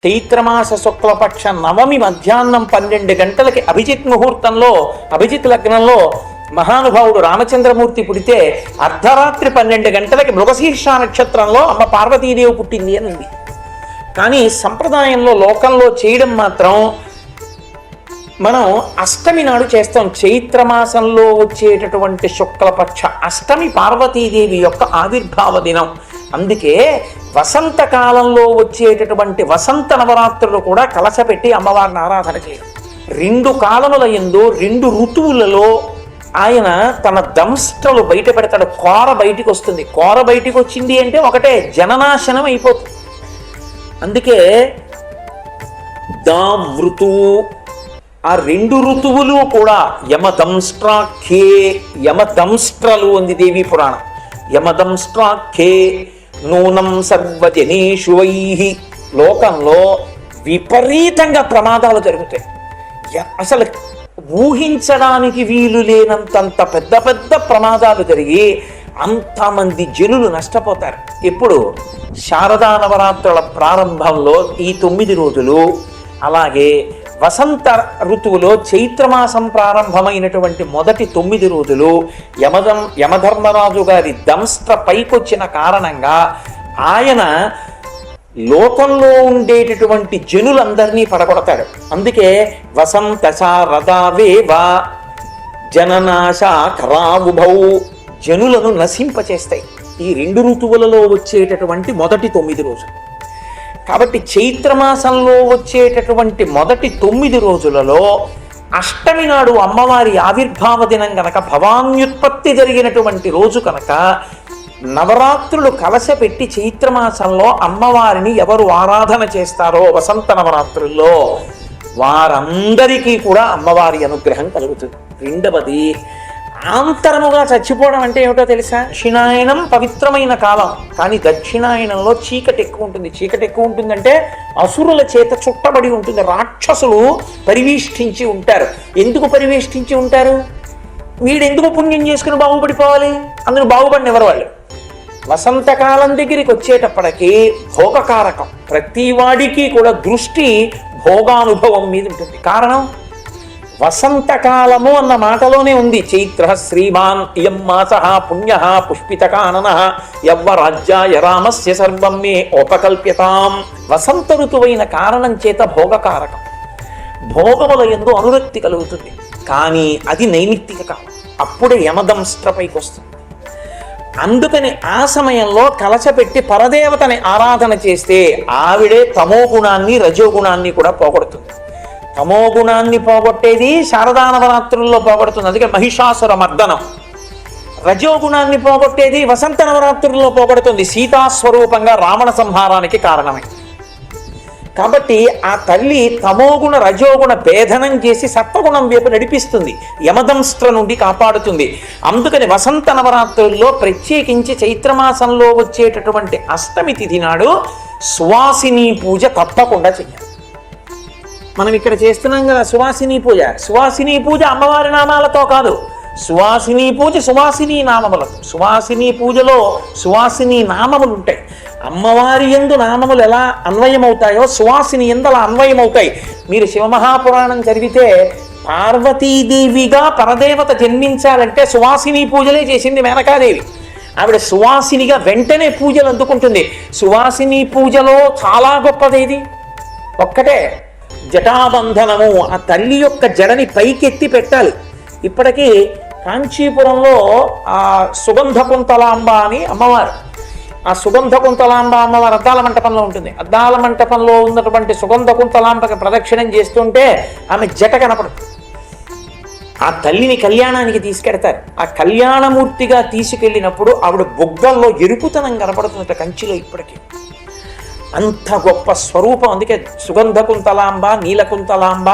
చైత్రమాస శుక్లపక్ష నవమి మధ్యాహ్నం 12 గంటలకి అభిజిత్ ముహూర్తంలో అభిజిత్ లగ్నంలో మహానుభావుడు రామచంద్రమూర్తి పుడితే అర్ధరాత్రి 12 గంటలకి మృగశీర్ష నక్షత్రంలో అమ్మ పార్వతీదేవి పుట్టింది అని ఉంది. కానీ సంప్రదాయంలో లోకంలో చేయడం మాత్రం మనం అష్టమి నాడు చేస్తాం. చైత్రమాసంలో వచ్చేటటువంటి శుక్లపక్ష అష్టమి పార్వతీదేవి యొక్క ఆవిర్భావ దినం. అందుకే వసంతకాలంలో వచ్చేటటువంటి వసంత నవరాత్రులు కూడా కలశపెట్టి అమ్మవారిని ఆరాధన చేయడం. 2 కాలముల యందు 2 ఋతువులలో ఆయన తన దంష్టలు బయట పెడతాడు. కోర బయటికి వస్తుంది. కోర బయటికి వచ్చింది అంటే ఒకటే జననాశనం అయిపోతుంది. అందుకే దావృతువు ఆ 2 ఋతువులు కూడా యమదంష్ట్రాఖ్యే యమదంష్ట్రలు ఉంది దేవీ పురాణం. యమదంష్ట్రాఖ్యే నూనం సర్వజనేషు వైః. లోకంలో విపరీతంగా ప్రమాదాలు జరుగుతాయి. అసలు ఊహించడానికి వీలు లేనంతంత పెద్ద పెద్ద ప్రమాదాలు జరిగి అంతమంది జనులు నష్టపోతారు. ఇప్పుడు శారదా నవరాత్రుల ప్రారంభంలో ఈ 9 రోజులు, అలాగే వసంత ఋతువులో చైత్రమాసం ప్రారంభమైనటువంటి మొదటి 9 రోజులు యమధర్మరాజు గారి దంష్ట్ర పైకొచ్చిన కారణంగా ఆయన లోకంలో ఉండేటటువంటి జనులందరినీ పడగొడతాడు. అందుకే వసంత శారదావేవ జననాశా కరావుభౌ జనులను నశింపచేస్తాయి ఈ 2 ఋతువులలో వచ్చేటటువంటి మొదటి 9 రోజులు. కాబట్టి చైత్రమాసంలో వచ్చేటటువంటి మొదటి 9 రోజులలో అష్టమి నాడు అమ్మవారి ఆవిర్భావ దినం కనుక, భవాన్యుత్పత్తి జరిగినటువంటి రోజు కనుక నవరాత్రులు కలశపెట్టి చైత్రమాసంలో అమ్మవారిని ఎవరు ఆరాధన చేస్తారో వసంత నవరాత్రుల్లో వారందరికీ కూడా అమ్మవారి అనుగ్రహం కలుగుతుంది. రెండవది, ఆంతరముగా చచ్చిపోవడం అంటే ఏమిటో తెలుసా? దక్షిణాయనం పవిత్రమైన కాలం, కానీ దక్షిణాయనంలో చీకటి ఎక్కువ ఉంటుంది. చీకటి ఎక్కువ ఉంటుందంటే అసురుల చేత చుట్టబడి ఉంటుంది. రాక్షసులు పరివేష్టించి ఉంటారు. ఎందుకు పరివేష్టించి ఉంటారు? వీడెందుకు పుణ్యం చేసుకుని బాగుపడిపోవాలి? అందుకు బాగుపడిన ఎవరు వాళ్ళు? వసంతకాలం దగ్గరికి వచ్చేటప్పటికీ భోగకారకం. ప్రతి వాడికి కూడా దృష్టి భోగానుభవం మీద ఉంటుంది. కారణం వసంతకాలము అన్న మాటలోనే ఉంది. చైత్ర శ్రీమాన్ ఇయం మాస పుణ్య పుష్పితకానన యవ్వరాజ్యాయ రామస్య సర్వం మే ఉపకల్ప్యతాం. వసంత ఋతువైన కారణం చేత భోగకారకం. భోగముల యందు అనురక్తి కలుగుతుంది. కానీ అది నైమిత్తిక కాలం. అప్పుడే యమదంష్ట్రపైకి వస్తుంది. అందుకని ఆ సమయంలో కలశపెట్టి పరదేవతని ఆరాధన చేస్తే ఆవిడే తమో గుణాన్ని రజోగుణాన్ని కూడా పోగొడుతుంది. తమో గుణాన్ని పోగొట్టేది శారదా నవరాత్రుల్లో పోగొడుతుంది. అందుకే మహిషాసుర మర్దనం. రజోగుణాన్ని పోగొట్టేది వసంత నవరాత్రుల్లో పోగొడుతుంది. సీతాస్వరూపంగా రావణ సంహారానికి కారణమై. కాబట్టి ఆ తల్లి తమోగుణ రజోగుణ భేదనం చేసి సత్వగుణం వైపు నడిపిస్తుంది. యమదంష్ట్ర నుండి కాపాడుతుంది. అందుకని వసంత నవరాత్రుల్లో ప్రత్యేకించి చైత్రమాసంలో వచ్చేటటువంటి అష్టమి తిథి నాడు సువాసిని పూజ తప్పకుండా చెయ్యాలి. మనం ఇక్కడ చేస్తున్నాం కదా సువాసిని పూజ. సువాసిని పూజ అమ్మవారి నామాలతో కాదు, సువాసిని పూజ సువాసిని నామములతో. సువాసిని పూజలో సువాసిని నామములు ఉంటాయి. అమ్మవారి యందు నామములు ఎలా అన్వయమవుతాయో సువాసిని యందు అలా అన్వయమవుతాయి. మీరు శివమహాపురాణం చదివితే పార్వతీదేవిగా పరదేవత జన్మించాలంటే సువాసిని పూజలే చేసింది మేనకాదేవి. ఆవిడ సువాసినిగా వెంటనే పూజలు అందుకుంటుంది. సువాసిని పూజలో చాలా గొప్పదేది ఒక్కటే, జటాబంధనము. ఆ తల్లి యొక్క జడని పైకెత్తి పెట్టాలి. ఇప్పటికీ కాంచీపురంలో ఆ సుగంధ కుంతలాంబ అని అమ్మవారు, ఆ సుగంధ కుంతలాంబ అమ్మవారు అద్దాల మంటపంలో ఉంటుంది. అద్దాల మంటపంలో ఉన్నటువంటి సుగంధ కుంతలాంబకి ప్రదక్షిణం చేస్తుంటే ఆమె జట కనపడుతుంది. ఆ తల్లిని కళ్యాణానికి తీసుకెడతారు. ఆ కళ్యాణమూర్తిగా తీసుకెళ్ళినప్పుడు ఆవిడ బొగ్గల్లో ఎరుపుతనం కనపడుతుందట కంచిలో ఇప్పటికీ. అంత గొప్ప స్వరూపం. అందుకే సుగంధ కుంతలాంబ, నీలకుంతలాంబ,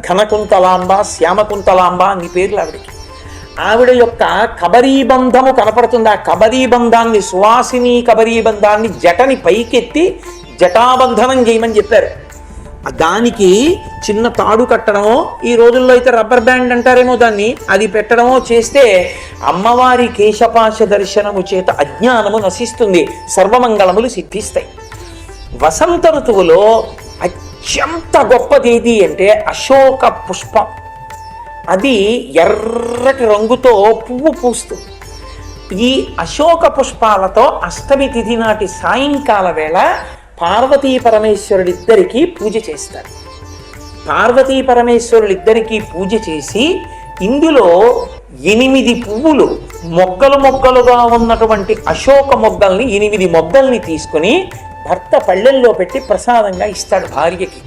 ఘనకుంతలాంబ, శ్యామకుంతలాంబ అన్ని పేర్లు ఆవిడకి. ఆవిడ యొక్క కబరీబంధము కనపడుతుంది. ఆ కబరీబంధాన్ని, సువాసిని కబరీబంధాన్ని జటని పైకెత్తి జటాబంధనం చేయమని చెప్పారు. దానికి చిన్న తాడు కట్టడమో, ఈ రోజుల్లో అయితే రబ్బర్ బ్యాండ్ అంటారేమో దాన్ని, అది పెట్టడమో చేస్తే అమ్మవారి కేశపాశ దర్శనము చేత అజ్ఞానము నశిస్తుంది, సర్వమంగళములు సిద్ధిస్తాయి. వసంత ఋతువులో అత్యంత గొప్పది ఏది అంటే అశోక పుష్పం. అది ఎర్రటి రంగుతో పువ్వు పూస్తుంది. ఈ అశోక పుష్పాలతో అష్టమి తిథి నాటి సాయంకాల వేళ పార్వతీ పరమేశ్వరుడిద్దరికీ పూజ చేస్తారు. పార్వతీ పరమేశ్వరులిద్దరికీ పూజ చేసి ఇందులో 8 పువ్వులు మొగ్గలు మొగ్గలుగా ఉన్నటువంటి అశోక మొగ్గల్ని 8 మొగ్గల్ని తీసుకుని భర్త పళ్ళెల్లో పెట్టి ప్రసాదంగా ఇస్తాడు భార్యకి.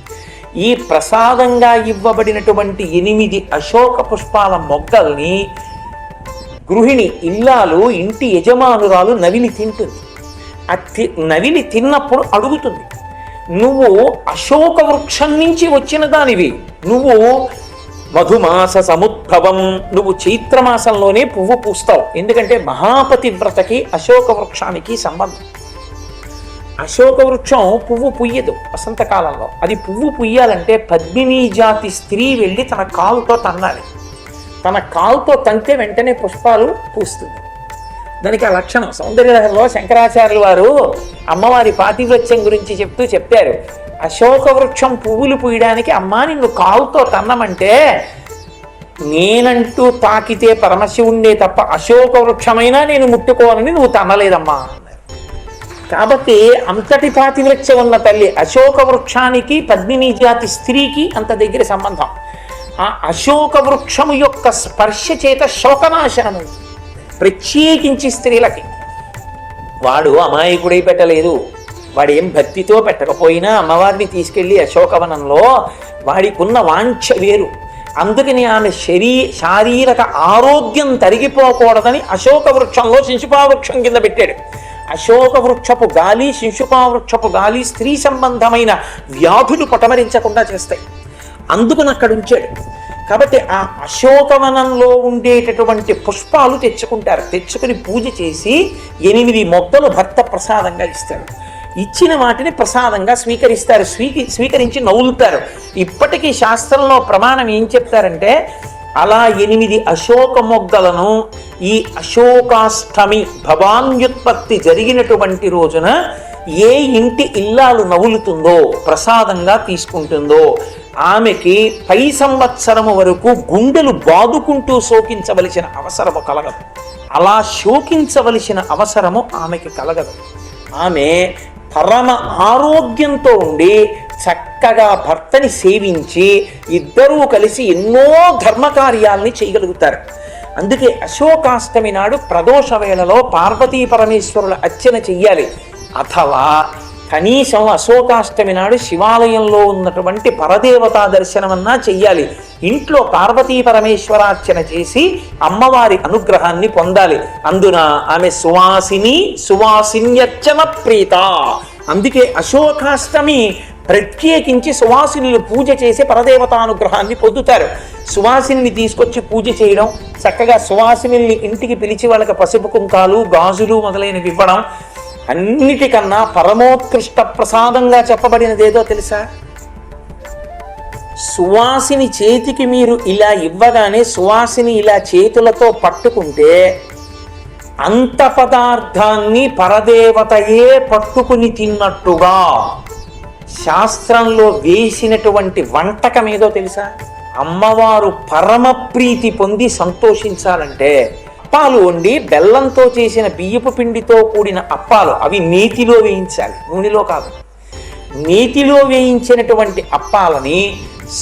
ఈ ప్రసాదంగా ఇవ్వబడినటువంటి 8 అశోక పుష్పాల మొగ్గల్ని గృహిణి ఇల్లాలు ఇంటి యజమానురాలు నవిలి తింటుంది. నవిలి తిన్నప్పుడు అడుగుతుంది, నువ్వు అశోక వృక్షం నుంచి వచ్చిన దానివి, నువ్వు మధుమాస సముద్భవం, నువ్వు చైత్రమాసంలోనే పువ్వు పూస్తావు. ఎందుకంటే మహాపతివ్రతకి అశోక వృక్షానికి సంబంధం. అశోక వృక్షం పువ్వు పుయ్యదు వసంతకాలంలో. అది పువ్వు పుయ్యాలంటే పద్మినీ జాతి స్త్రీ వెళ్ళి తన కాలుతో తన్నాలి. తన కాలుతో తంతే వెంటనే పుష్పాలు పూస్తుంది. దానికి ఆ లక్షణం. సౌందర్యలహరిలో శంకరాచార్యులు వారు అమ్మవారి పాతివ్రత్యం గురించి చెప్తూ చెప్పారు, అశోక వృక్షం పువ్వులు పూయడానికి అమ్మా నిన్ను కాలుతో తన్నమంటే నేనంటూ తాకితే పరమశివుణ్ణే తప్ప అశోక వృక్షమైనా నేను ముట్టుకోనని నువ్వు తన్నలేదమ్మా. కాబట్టి అంతటి పాతివ్రత్యం ఉన్న తల్లి. అశోక వృక్షానికి పద్మినీ జాతి స్త్రీకి అంత దగ్గర సంబంధం. ఆ అశోక వృక్షము యొక్క స్పర్శ చేత శోకనాశనము ప్రత్యేకించి స్త్రీలకి. వాడు అమాయకుడై పెట్టలేదు, వాడేం భక్తితో పెట్టకపోయినా అమ్మవారిని తీసుకెళ్ళి అశోకవనంలో వాడికున్న వాంఛ వేరు. అందుకని ఆమె శారీరక ఆరోగ్యం తరిగిపోకూడదని అశోక వృక్షంలో శిశుపావృక్షం కింద పెట్టాడు. అశోక వృక్షపు గాలి, శిశుపావృక్షపు గాలి స్త్రీ సంబంధమైన వ్యాధులు పటమరించకుండా చేస్తాయి. అందుకని అక్కడ ఉంచాడు. కాబట్టి ఆ అశోకవనంలో ఉండేటటువంటి పుష్పాలు తెచ్చుకుంటారు. తెచ్చుకుని పూజ చేసి 8 మొగ్గలు భర్త ప్రసాదంగా ఇస్తాడు. ఇచ్చిన వాటిని ప్రసాదంగా స్వీకరిస్తారు. స్వీకరించి నవ్వులుతారు. ఇప్పటికీ శాస్త్రంలో ప్రమాణం ఏం చెప్తారంటే, అలా 8 అశోక మొగ్గలను ఈ అశోకాష్టమి భవాన్యుత్పత్తి జరిగినటువంటి రోజున ఏ ఇంటి ఇల్లాలు నవ్వులుతుందో, ప్రసాదంగా తీసుకుంటుందో, ఆమెకి పై సంవత్సరము వరకు గుండెలు బాదుకుంటూ శోకించవలసిన అవసరము కలగదు. అలా శోకించవలసిన అవసరము ఆమెకి కలగదు. ఆమె పరమ ఆరోగ్యంతో ఉండి చక్కగా భర్తని సేవించి ఇద్దరూ కలిసి ఎన్నో ధర్మకార్యాలని చేయగలుగుతారు. అందుకే అశోకాష్టమి నాడు ప్రదోష వేళలో పార్వతీ పరమేశ్వరుల అర్చన చెయ్యాలి. అథవా కనీసం అశోకాష్టమి నాడు శివాలయంలో ఉన్నటువంటి పరదేవతా దర్శనమన్నా చెయ్యాలి. ఇంట్లో పార్వతీ పరమేశ్వరార్చన చేసి అమ్మవారి అనుగ్రహాన్ని పొందాలి. అందున ఆమె సువాసిన్యర్చన ప్రీత. అందుకే అశోకాష్టమి ప్రత్యేకించి సువాసినులు పూజ చేసి పరదేవతానుగ్రహాన్ని పొందుతారు. సువాసిని తీసుకొచ్చి పూజ చేయడం, చక్కగా సువాసిని ఇంటికి పిలిచి వాళ్ళకి పసుపు కుంకాలు, గాజులు మొదలైనవి ఇవ్వడం, అన్నిటికన్నా పరమోత్కృష్ట ప్రసాదంగా చెప్పబడినదేదో తెలుసా? సువాసిని చేతికి మీరు ఇలా ఇవ్వగానే సువాసిని ఇలా చేతులతో పట్టుకుంటే అంత పదార్థాన్ని పరదేవతయే పట్టుకుని తిన్నట్టుగా శాస్త్రంలో వేసినటువంటి వంటకం ఏదో తెలుసా? అమ్మవారు పరమ ప్రీతి పొంది సంతోషించాలంటే అప్పాలు వండి బెల్లంతో చేసిన బియ్యపు పిండితో కూడిన అప్పాలు, అవి నేతిలో వేయించాలి, నూనెలో కాదు. నేతిలో వేయించినటువంటి అప్పాలని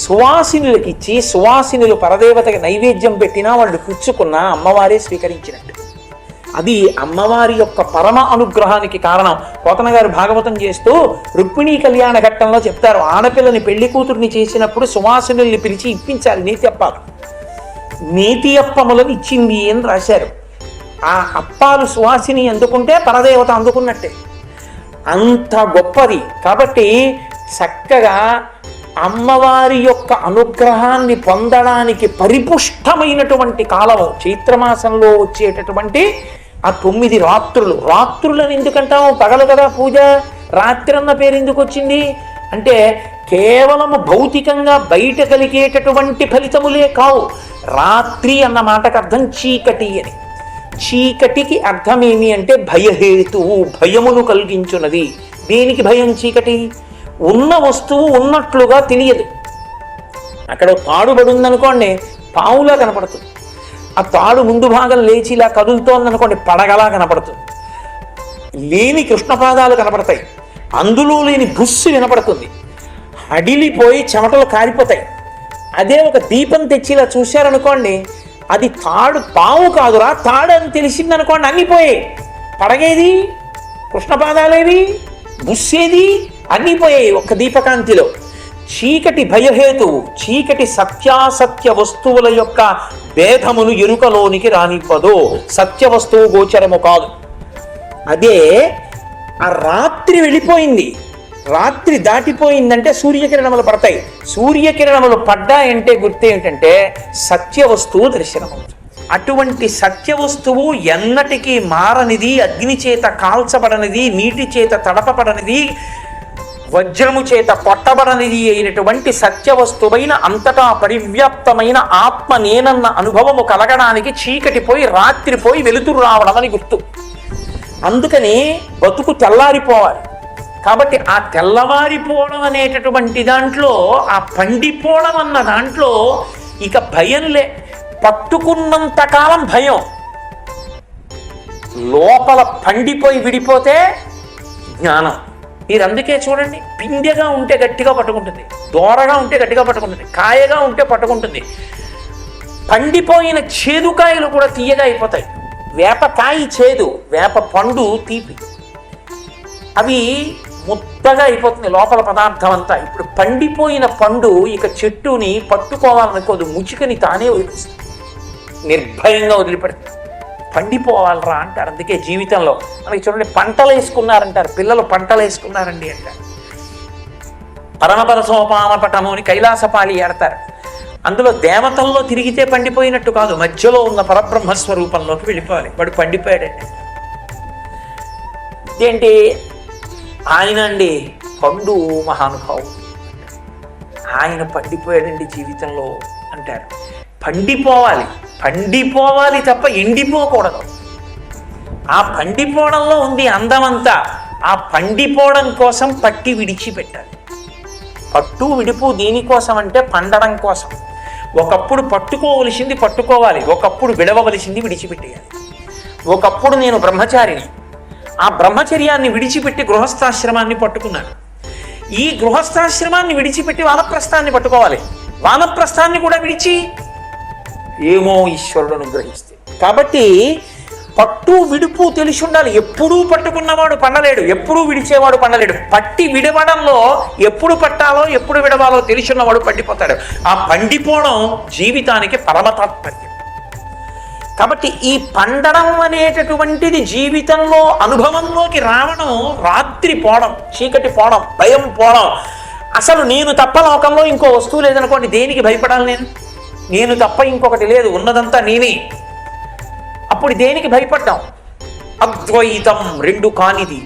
సువాసినులకు ఇచ్చి సువాసినులు పరదేవతకి నైవేద్యం పెట్టినా వాళ్ళు పుచ్చుకున్నా అమ్మవారే స్వీకరించినట్టు. అది అమ్మవారి యొక్క పరమ అనుగ్రహానికి కారణం. పోతన గారు భాగవతం చేస్తూ రుక్మిణీ కళ్యాణ ఘట్టంలో చెప్తారు, ఆడపిల్లని పెళ్లి కూతుర్ని చేసినప్పుడు సువాసినుల్ని పిలిచి ఇప్పించాలి నేతి అప్పాలు. నేతి అప్పములను ఇచ్చింది అని రాశారు. ఆ అప్పాలు సువాసిని అందుకుంటే పరదేవత అందుకున్నట్టే. అంత గొప్పది. కాబట్టి చక్కగా అమ్మవారి యొక్క అనుగ్రహాన్ని పొందడానికి పరిపుష్టమైనటువంటి కాలము చైత్రమాసంలో వచ్చేటటువంటి ఆ 9 రాత్రులను ఎందుకంటాము? పగలు కదా పూజ, రాత్రి అన్న పేరు ఎందుకు వచ్చింది అంటే కేవలము భౌతికంగా బయట కలిగేటటువంటి ఫలితములే కావు. రాత్రి అన్న మాటకు అర్థం చీకటి అని. చీకటికి అర్థం ఏమి అంటే భయహేతువు, భయమును కలిగించున్నది, దేనికి భయం చీకటి? ఉన్న వస్తువు ఉన్నట్లుగా తెలియదు. అక్కడ తాడుబడి ఉందనుకోండి, పావులా కనపడుతుంది. ఆ తాడు ముందు భాగం లేచి ఇలా కదులుతోందనుకోండి, పడగలా కనపడుతుంది. లేని కృష్ణపాదాలు కనపడతాయి, అందులో లేని బుస్సు వినపడుతుంది, అడిలిపోయి చెమటలు కారిపోతాయి. అదే ఒక దీపం తెచ్చి ఇలా చూశారనుకోండి, అది తాడు, పావు కాదురా తాడు అని తెలిసిందనుకోండి, అన్నీ పోయాయి. పడగేది, కృష్ణపాదాలేవి, బుస్సేది, అన్నీ పోయాయి ఒక్క దీపకాంతిలో. చీకటి భయహేతువు, చీకటి సత్యాసత్య వస్తువుల యొక్క భేదమును ఎరుకలోనికి రానివ్వదు. సత్య వస్తువు గోచరము కాదు. అదే ఆ రాత్రి వెళ్ళిపోయింది, రాత్రి దాటిపోయిందంటే సూర్యకిరణములు పడతాయి. సూర్యకిరణములు పడ్డాయంటే గుర్తు ఏమిటంటే సత్య వస్తువు దర్శనమవుతుంది. అటువంటి సత్య వస్తువు ఎన్నటికీ మారనిది, అగ్ని చేత కాల్చబడనిది, నీటి చేత తడపబడనిది, వజ్రము చేత కొట్టబడనిది అయినటువంటి సత్య వస్తువైన అంతటా పరివ్యాప్తమైన ఆత్మ నేనన్న అనుభవము కలగడానికి చీకటి పోయి రాత్రి పోయి వెలుతురు రావడం అని గుర్తు. అందుకని బతుకు తెల్లారిపోవాలి. కాబట్టి ఆ తెల్లవారిపోవడం అనేటటువంటి దాంట్లో, ఆ పండిపోవడం అన్న దాంట్లో ఇక భయంలే. పట్టుకున్నంతకాలం భయం, లోపల పండిపోయి విడిపోతే జ్ఞానం. మీరు అందుకే చూడండి, పిండెగా ఉంటే గట్టిగా పట్టుకుంటుంది, దోరగా ఉంటే గట్టిగా పట్టుకుంటుంది, కాయగా ఉంటే పట్టుకుంటుంది. పండిపోయిన చేదుకాయలు కూడా తీయగా అయిపోతాయి. వేపకాయ చేదు, వేప పండు తీపి, అవి ముద్దగా అయిపోతుంది లోపల పదార్థం అంతా. ఇప్పుడు పండిపోయిన పండు ఇక చెట్టుని పట్టుకోవాలనుకోదు, ముచికని తానే వదిలిస్తుంది, నిర్భయంగా వదిలిపెడుతుంది. పండిపోవాలరా అంటారు. అందుకే జీవితంలో మనకి చూడండి, పంటలు వేసుకున్నారంటారు, పిల్లలు పంటలు వేసుకున్నారండి అంటారు. పరమపద సోపాన పటము అని కైలాసపాలి ఆడతారు. అందులో దేవతల్లో తిరిగితే పండిపోయినట్టు కాదు, మధ్యలో ఉన్న పరబ్రహ్మస్వరూపంలోకి వెళ్ళిపోవాలి. వాడు పండిపోయాడండి. ఏంటి ఆయన అండి పండు మహానుభావుడు, ఆయన పండిపోయాడండి జీవితంలో అంటారు. పండిపోవాలి, పండిపోవాలి తప్ప ఎండిపోకూడదు. ఆ పండిపోవడంలో ఉంది అందమంతా. ఆ పండిపోవడం కోసం పట్టి విడిచిపెట్టాలి. పట్టు విడుపు దేనికోసం అంటే పండడం కోసం. ఒకప్పుడు పట్టుకోవలసింది పట్టుకోవాలి, ఒకప్పుడు విడవలసింది విడిచిపెట్టేయాలి. ఒకప్పుడు నేను బ్రహ్మచారిని, ఆ బ్రహ్మచర్యాన్ని విడిచిపెట్టి గృహస్థాశ్రమాన్ని పట్టుకున్నాను. ఈ గృహస్థాశ్రమాన్ని విడిచిపెట్టి వానప్రస్థాన్ని పట్టుకోవాలి. వానప్రస్థాన్ని కూడా విడిచి ఏమో ఈశ్వరుడు అనుగ్రహిస్తే. కాబట్టి పట్టు విడుపు తెలిసి ఉండాలి. ఎప్పుడూ పట్టుకున్నవాడు పండలేడు, ఎప్పుడూ విడిచేవాడు పండలేడు. పట్టి విడవడంలో ఎప్పుడు పట్టాలో ఎప్పుడు విడవాలో తెలిసిన్నవాడు పండిపోతాడు. ఆ పండిపోవడం జీవితానికి పరమ తాత్పర్యం. కాబట్టి ఈ పండడం అనేటటువంటిది జీవితంలో అనుభవంలోకి రావడం, రాత్రి పోవడం, చీకటి పోవడం, భయం పోవడం. అసలు నేను తప్ప లోకంలో ఇంకో వస్తువు లేదనుకోండి, దేనికి భయపడాలి? నేను తప్ప ఇంకొకటి లేదు, ఉన్నదంతా నేనే. అప్పుడు దేనికి భయపడ్డాం? అద్వైతం, రెండు కానిది.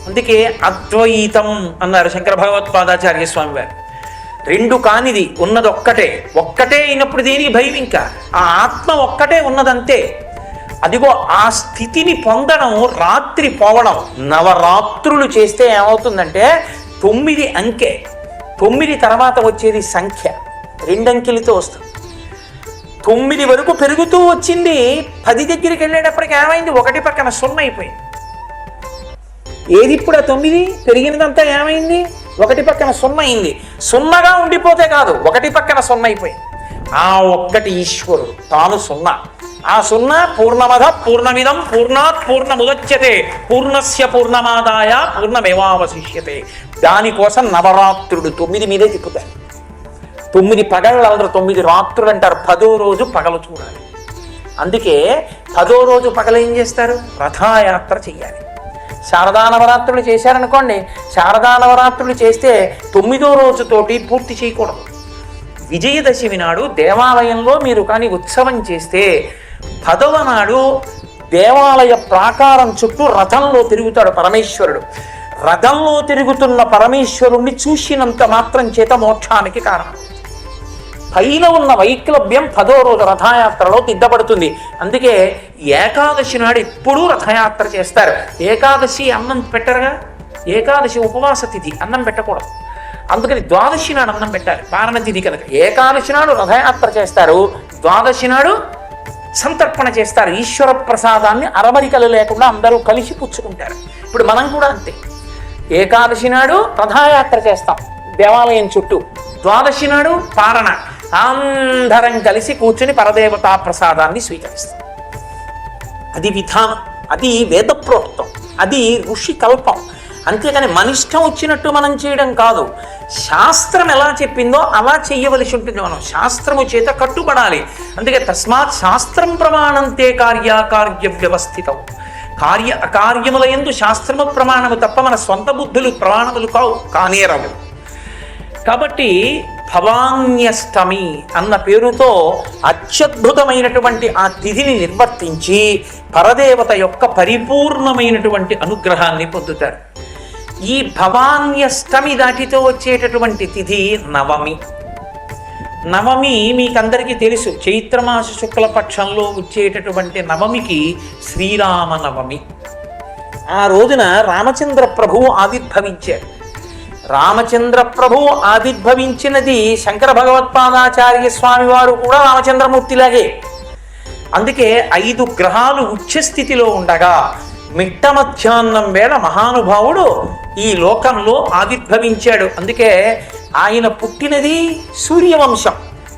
అందుకే అద్వైతం అన్నారు శంకర భగవత్పాదాచార్య స్వామి వారు. రెండు కానిది, ఉన్నది ఒక్కటే. ఒక్కటే అయినప్పుడు దేనికి భయం? ఇంకా ఆ ఆత్మ ఒక్కటే ఉన్నదంతే. అదిగో ఆ స్థితిని పొందడం, రాత్రి పోవడం. నవరాత్రులు చేస్తే ఏమవుతుందంటే 9 అంకె, 9 తర్వాత వచ్చేది సంఖ్య, 2 అంకెలతో వస్తుంది. 9 వరకు పెరుగుతూ వచ్చింది. 10 దగ్గరికి వెళ్ళేటప్పటికి ఏమైంది? 1 పక్కన 0 అయిపోయింది. ఏది ఇప్పుడు ఆ 9 పెరిగినదంతా ఏమైంది? 1 పక్కన 0 అయింది. 0గా ఉండిపోతే కాదు, 1 పక్కన 0 అయిపోయింది. ఆ ఒక్కటి ఈశ్వరుడు, తాను 0. ఆ 0 పూర్ణమద పూర్ణమిదం పూర్ణాత్ పూర్ణముదచ్యతే పూర్ణస్య పూర్ణమాదాయ పూర్ణమేవావశిష్యతే. దానికోసం నవరాత్రుడు 9 మీదే తిప్పుతారు. 9 పగళ్ళు అందరూ 9 రాత్రులు అంటారు. 10వ రోజు పగలు చూడాలి. అందుకే 10వ రోజు పగలు ఏం చేస్తారు? రథయాత్ర చెయ్యాలి. శారదా నవరాత్రులు చేశారనుకోండి, శారదా నవరాత్రులు చేస్తే 9వ రోజుతోటి పూర్తి చేయకూడదు. విజయదశమి నాడు దేవాలయంలో మీరు కానీ ఉత్సవం చేస్తే 10వ నాడు దేవాలయ ప్రాకారం చుట్టూ రథంలో తిరుగుతాడు పరమేశ్వరుడు. రథంలో తిరుగుతున్న పరమేశ్వరుణ్ణి చూసినంత మాత్రం చేత మోక్షానికి కారణం. పైన ఉన్న వైక్లభ్యం 10వ రోజు రథయాత్రలో తిద్దపడుతుంది. అందుకే ఏకాదశి నాడు ఎప్పుడూ రథయాత్ర చేస్తారు. ఏకాదశి అన్నం పెట్టరుగా, ఏకాదశి ఉపవాస తిథి, అన్నం పెట్టకూడదు. అందుకని ద్వాదశి నాడు అన్నం పెట్టాలి, పారణ తిథి కనుక. ఏకాదశి నాడు రథయాత్ర చేస్తారు, ద్వాదశి నాడు సంతర్పణ చేస్తారు. ఈశ్వర ప్రసాదాన్ని అరమరికలు లేకుండా అందరూ కలిసి పుచ్చుకుంటారు. ఇప్పుడు మనం కూడా అంతే, ఏకాదశి నాడు రథయాత్ర చేస్తాం దేవాలయం చుట్టూ, ద్వాదశి నాడు పారణ, అందరం కలిసి కూర్చుని పరదేవతా ప్రసాదాన్ని స్వీకరిస్తాం. అది విధానం, అది వేదప్రోక్తం, అది ఋషి కల్పం. అంతేకాని మన ఇష్టం వచ్చినట్టు మనం చేయడం కాదు. శాస్త్రం ఎలా చెప్పిందో అలా చెయ్యవలసి ఉంటుంది. మనం శాస్త్రము చేత కట్టుబడాలి. అందుకే తస్మాత్ శాస్త్రం ప్రమాణంతే కార్యాకార్య వ్యవస్థితం. కార్య అకార్యముల యందు శాస్త్రము ప్రమాణము తప్ప మన స్వంత బుద్ధులు ప్రమాణములు కానేరవు. కాబట్టి భవాన్యష్టమి అన్న పేరుతో అత్యద్భుతమైనటువంటి ఆ తిథిని నిర్వర్తించి పరదేవత యొక్క పరిపూర్ణమైనటువంటి అనుగ్రహాన్ని పొందుతారు. ఈ భవాన్యష్టమి దాటితో వచ్చేటటువంటి తిథి నవమి. నవమి మీకందరికీ తెలుసు, చైత్రమాస శుక్లపక్షంలో వచ్చేటటువంటి నవమికి శ్రీరామ నవమి. ఆ రోజున రామచంద్ర ప్రభువు ఆవిర్భవించారు. రామచంద్ర ప్రభువు ఆవిర్భవించినది శంకర భగవత్పాదాచార్య స్వామి వారు కూడా రామచంద్రమూర్తిలాగే. అందుకే 5 గ్రహాలు ఉచ్చస్థితిలో ఉండగా మిట్ట మధ్యాహ్నం వేళ మహానుభావుడు ఈ లోకంలో ఆవిర్భవించాడు. అందుకే ఆయన పుట్టినది సూర్యవంశం,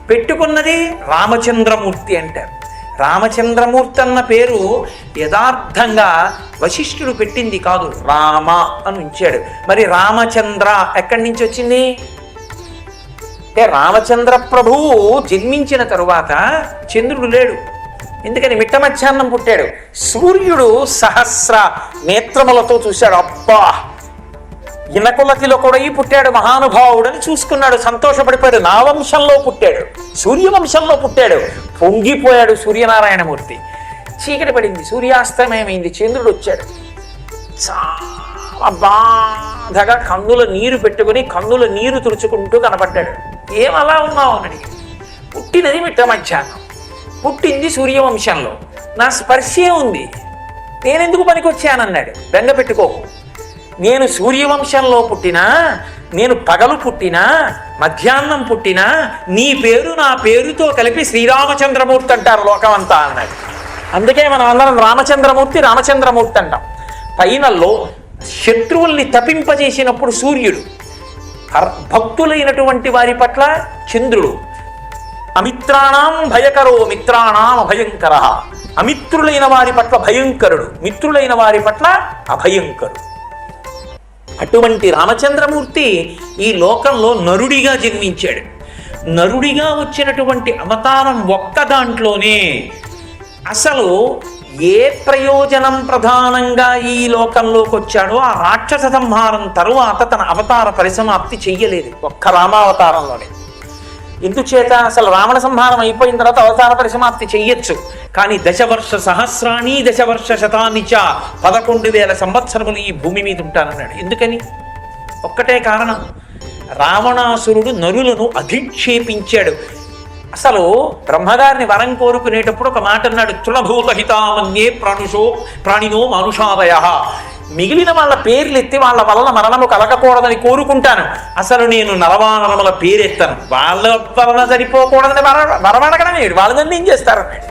పెట్టుకున్నది రామచంద్రమూర్తి అంటారు. రామచంద్రమూర్తి అన్న పేరు యథార్థంగా వశిష్ఠుడు పెట్టింది కాదు, రామ అని ఉంచాడు. మరి రామచంద్ర ఎక్కడి నుంచి వచ్చింది అంటే, రామచంద్ర ప్రభువు జన్మించిన తరువాత చంద్రుడు లేడు, ఎందుకని మిట్ట మధ్యాహ్నం పుట్టాడు. సూర్యుడు సహస్ర నేత్రములతో చూశాడు, అబ్బా ఇనకులతిలో కూడా ఈ పుట్టాడు మహానుభావుడని చూసుకున్నాడు, సంతోషపడిపోయాడు. నా వంశంలో పుట్టాడు, సూర్యవంశంలో పుట్టాడు. పొంగిపోయాడు సూర్యనారాయణమూర్తి. చీకటి పడింది, సూర్యాస్తమయమైంది, చంద్రుడు వచ్చాడు. చాలా బాధగా కన్నుల నీరు పెట్టుకుని కన్నుల నీరు తుడుచుకుంటూ కనపడ్డాడు. ఏం అలా ఉన్నావు అని అడిగి, పుట్టినది మిట్ట మధ్యాహ్నం, పుట్టింది సూర్యవంశంలో, నా స్పర్శే ఉంది, నేనెందుకు పనికొచ్చానన్నాడు. బెంగ పెట్టుకోకు, నేను సూర్యవంశంలో పుట్టినా, నేను పగలు పుట్టినా, మధ్యాహ్నం పుట్టినా, నీ పేరు నా పేరుతో కలిపి శ్రీరామచంద్రమూర్తి అంటారు లోకమంతా అన్నాడు. అందుకే మనం అందరం రామచంద్రమూర్తి రామచంద్రమూర్తి అంటాం. పైనలో శత్రువుల్ని తపింపజేసినప్పుడు సూర్యుడు, భక్తులైనటువంటి వారి పట్ల చంద్రుడు. అమిత్రాణం భయకరో మిత్రాణం అభయంకర. అమిత్రులైన వారి పట్ల భయంకరుడు, మిత్రులైన వారి పట్ల అభయంకరుడు. అటువంటి రామచంద్రమూర్తి ఈ లోకంలో నరుడిగా జన్మించాడు. నరుడిగా వచ్చినటువంటి అవతారం ఒక్క దాంట్లోనే అసలు ఏ ప్రయోజనం ప్రధానంగా ఈ లోకంలోకి వచ్చాడో ఆ రాక్షస సంహారం తరువాత తన అవతార పరిసమాప్తి చెయ్యలేదు, ఒక్క రామావతారంలోనే. ఎందుచేత అసలు రావణ సంహారం అయిపోయిన తర్వాత అవతార పరిసమాప్తి చెయ్యొచ్చు, కానీ దశవర్ష సహస్రాణి దశవర్ష శతాన్ని చ 11,000 సంవత్సరములు ఈ భూమి మీద ఉంటానన్నాడు. ఎందుకని? ఒక్కటే కారణం, రావణాసురుడు నరులను అధిక్షేపించాడు. అసలు బ్రహ్మగారిని వరం కోరుకునేటప్పుడు ఒక మాట అన్నాడు, తృణభూతహితామన్యే ప్రాణినో మానుషాదయ. మిగిలిన వాళ్ళ పేర్లు ఎత్తి వాళ్ళ వలన మరణము కలగకూడదని కోరుకుంటాను, అసలు నేను నరవానరముల పేరెత్తాను, వాళ్ళ వలన సరిపోకూడదని వరమడగడం ఏడు, వాళ్ళని ఏం చేస్తారన్నాడు.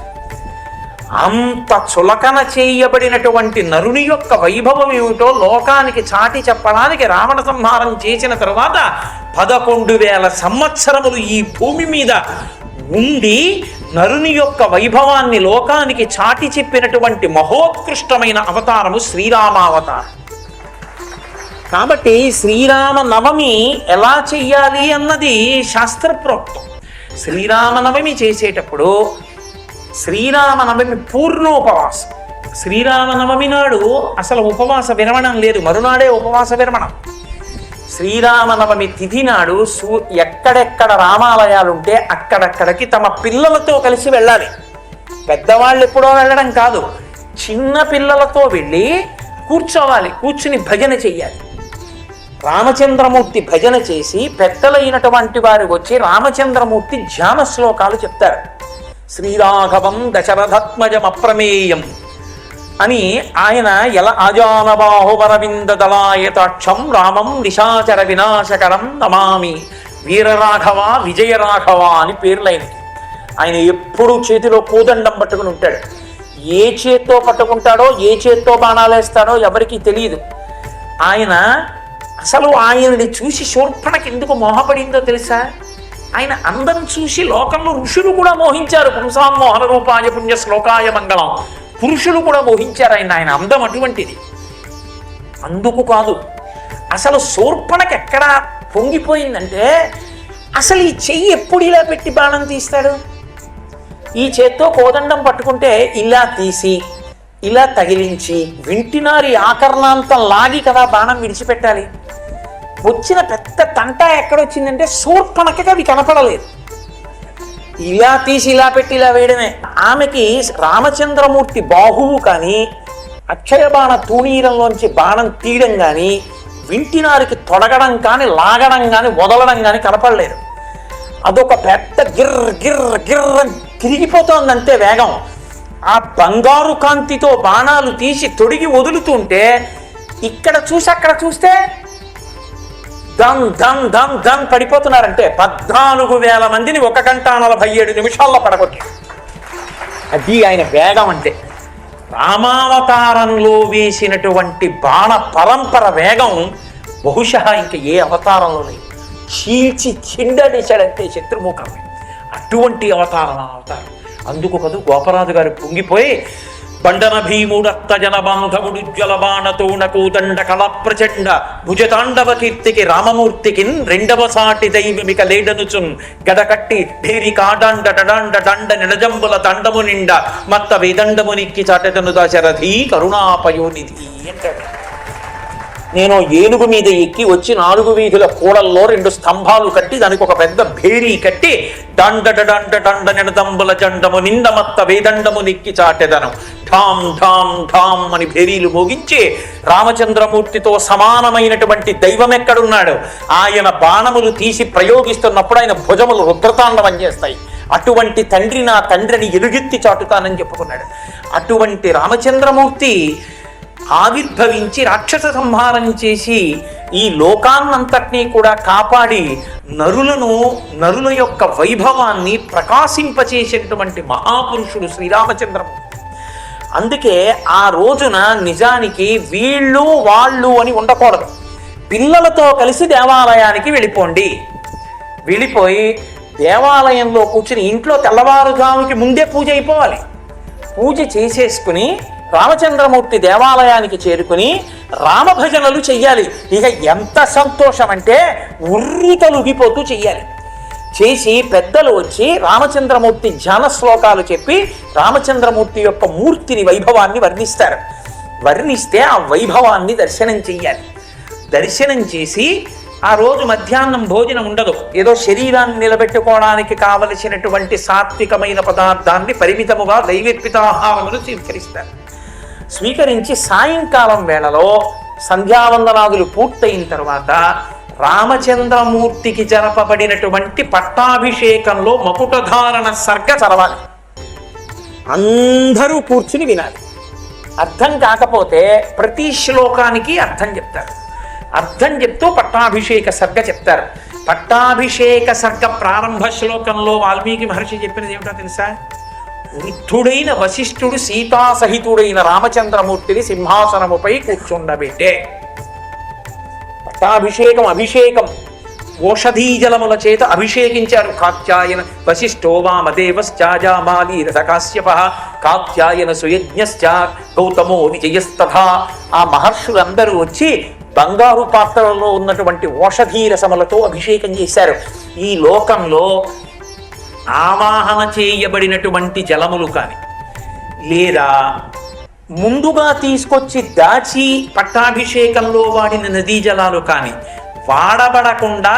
అంత చులకన చేయబడినటువంటి నరుని యొక్క వైభవం ఏమిటో లోకానికి చాటి చెప్పడానికి రావణ సంహారం చేసిన తరువాత 11,000 సంవత్సరములు ఈ భూమి మీద ఉండి నరుని యొక్క వైభవాన్ని లోకానికి చాటి చెప్పినటువంటి మహోత్కృష్టమైన అవతారము శ్రీరామావతారం. కాబట్టి శ్రీరామ నవమి ఎలా చెయ్యాలి అన్నది శాస్త్రప్రోక్తం. శ్రీరామనవమి చేసేటప్పుడు శ్రీరామనవమి పూర్ణోపవాసం. శ్రీరామనవమి నాడు అసలు ఉపవాస విరమణం లేదు, మరునాడే ఉపవాస విరమణం. శ్రీరామనవమి తిథి నాడు ఎక్కడెక్కడ రామాలయాలుంటే అక్కడక్కడికి తమ పిల్లలతో కలిసి వెళ్ళాలి. పెద్దవాళ్ళు ఎప్పుడో వెళ్ళడం కాదు, చిన్న పిల్లలతో వెళ్ళి కూర్చోవాలి, కూర్చుని భజన చెయ్యాలి. రామచంద్రమూర్తి భజన చేసి పెద్దలైనటువంటి వారు వచ్చి రామచంద్రమూర్తి ధ్యాన శ్లోకాలు చెప్తారు. శ్రీరాఘవం దశరథాత్మజం అప్రమేయం అని ఆయన ఎలా ఆజానబాహువరవింద దళాయతాక్షం రామం నిశాచర వినాశకరం నమామి వీరరాఘవ విజయరాఘవ అని పేర్లైనవి. ఆయన ఎప్పుడూ చేతిలో కోదండం పట్టుకుని ఉంటాడు. ఏ చేత్తో పట్టుకుంటాడో ఏ చేత్తో బాణాలేస్తాడో ఎవరికీ తెలియదు. ఆయన అసలు ఆయనని చూసి శూర్పణకి ఎందుకు మోహపడిందో తెలుసా? ఆయన అందం చూసి లోకంలో ఋషులు కూడా మోహించారు. పుంసాం మోహన రూపాయ పుణ్య శ్లోకాయ మంగళం. పురుషులు కూడా మోహించారు ఆయన అందం అటువంటిది. అందుకు కాదు, అసలు శూర్పణకి ఎక్కడ పొంగిపోయిందంటే అసలు ఈ చెయ్యి ఎప్పుడు ఇలా పెట్టి బాణం తీస్తాడు? ఈ చేత్తో కోదండం పట్టుకుంటే ఇలా తీసి ఇలా తగిలించి వింటినారి ఆకర్ణాంతం లాగి కదా బాణం విడిచిపెట్టాలి. వచ్చిన పెద్ద తంట ఎక్కడొచ్చిందంటే శూర్పణకి అవి కనపడలేదు. ఇలా తీసి ఇలా పెట్టి ఇలా వేయడమే. ఆమెకి రామచంద్రమూర్తి బాహువు కానీ అక్షయ బాణ తూణీరంలోంచి బాణం తీయడం కానీ వింటినారికి తొడగడం కానీ లాగడం కానీ వదలడం కానీ కనపడలేదు. అదొక పెద్ద గిర్ర గిర్ర గిర్ర తిరిగిపోతోందంటే వేగం. ఆ బంగారు కాంతితో బాణాలు తీసి తొడిగి వదులుతుంటే ఇక్కడ చూసి అక్కడ చూస్తే దమ్ దమ్ దమ్ దమ్ పడిపోతున్నారంటే 14,000 మందిని 1 గంట 47 నిమిషాల్లో పడగొట్టి. అది ఆయన వేగం అంటే. రామావతారంలో వేసినటువంటి బాణ పరంపర వేగం బహుశా ఇంక ఏ అవతారంలో లేదు. చీల్చి చిండడిచాడంటే శత్రుముఖమే. అటువంటి అవతారం అవతారం. అందుకు కదూ గోపరాజు గారు పొంగిపోయి బండన భీముడత్త జనబాంధవుడు జ్వలబాణతోణకు దండ కళ ప్రచండ భుజతాండవ కీర్తికి రామమూర్తికి రెండవ సాటి దైవమిక లేడనుచున్ గడకట్టి ఢేరి కాడాండ డడాండ దండ నిడజంబుల దండము నిండ మత్త వేదండము నిక్కి చాటెతను దశరథి కరుణాపయోనిధి అంటాడు. నేను ఏనుగు మీద ఎక్కి వచ్చి 4 వీధుల కూడల్లో 2 స్తంభాలు కట్టి దానికి ఒక పెద్ద భేరీ కట్టి దండ డండ దండ నిడదంబుల జండము నిండమత్త వేదండము నిక్కి చాటెదను ఢాం ఢాం ఢాం అని భేరీలు మోగించి రామచంద్రమూర్తితో సమానమైనటువంటి దైవం ఎక్కడున్నాడు? ఆయన బాణములు తీసి ప్రయోగిస్తున్నప్పుడు ఆయన భుజములు రుద్రతాండవం చేస్తాయి. అటువంటి తండ్రి నా తండ్రిని ఎలుగెత్తి చాటుతానని చెప్పుకున్నాడు. అటువంటి రామచంద్రమూర్తి ఆవిర్భవించి రాక్షస సంహారం చేసి ఈ లోకాన్నంతటినీ కూడా కాపాడి నరుల యొక్క వైభవాన్ని ప్రకాశింపచేసేటువంటి మహాపురుషుడు శ్రీరామచంద్రమూర్తి. అందుకే ఆ రోజున నిజానికి వీళ్ళు వాళ్ళు అని ఉండకూడదు. పిల్లలతో కలిసి దేవాలయానికి వెళ్ళిపోయి దేవాలయంలో కూర్చుని ఇంట్లో తెల్లవారుజాముకి ముందే పూజ అయిపోవాలి. పూజ చేసేసుకుని రామచంద్రమూర్తి దేవాలయానికి చేరుకుని రామభజనలు చెయ్యాలి. ఇక ఎంత సంతోషం అంటే ఉర్రు తలుగిపోతూ చెయ్యాలి. చేసి పెద్దలు వచ్చి రామచంద్రమూర్తి ధ్యాన శ్లోకాలు చెప్పి రామచంద్రమూర్తి యొక్క మూర్తిని వైభవాన్ని వర్ణిస్తారు. వర్ణిస్తే ఆ వైభవాన్ని దర్శనం చెయ్యాలి. దర్శనం చేసి ఆ రోజు మధ్యాహ్నం భోజనం ఉండదు. ఏదో శరీరాన్ని నిలబెట్టుకోవడానికి కావలసినటువంటి సాత్వికమైన పదార్థాన్ని పరిమితముగా దైవేర్పితాహారమును స్వీకరిస్తారు. స్వీకరించి సాయంకాలం వేళలో సంధ్యావందనాదులు పూర్తయిన తర్వాత రామచంద్రమూర్తికి జరపబడినటువంటి పట్టాభిషేకంలో మకుటధారణ సర్గ చదవాలి. అందరూ కూర్చుని వినాలి. అర్థం కాకపోతే ప్రతి శ్లోకానికి అర్థం చెప్తారు. అర్థం చెప్తూ పట్టాభిషేక సర్గ చెప్తారు. పట్టాభిషేక సర్గ ప్రారంభ శ్లోకంలో వాల్మీకి మహర్షి చెప్పినది ఏమిటో తెలుసా? వృద్ధుడైన వశిష్ఠుడు సీతాసహితుడైన రామచంద్రమూర్తిని సింహాసనముపై కూర్చుండబెట్టే. పట్టాభిషేకం అభిషేకం ఓషధీజలముల చేత అభిషేకించారు. కాత్యాయన వశిష్ఠో వామదేవశ్చాజామాలి రథకాశ్యప కాత్యాయన సుయజ్ఞశ్చ గౌతమో విజయస్తథా. ఆ మహర్షులందరూ వచ్చి బంగారు పాత్రలలో ఉన్నటువంటి ఓషధీ రసములతో అభిషేకం చేశారు. ఈ లోకంలో ఆవాహన చేయబడినటువంటి జలములు కానీ లేదా ముందుగా తీసుకొచ్చి దాచి పట్టాభిషేకంలో వాడిన నదీ జలాలు కానీ వాడబడకుండా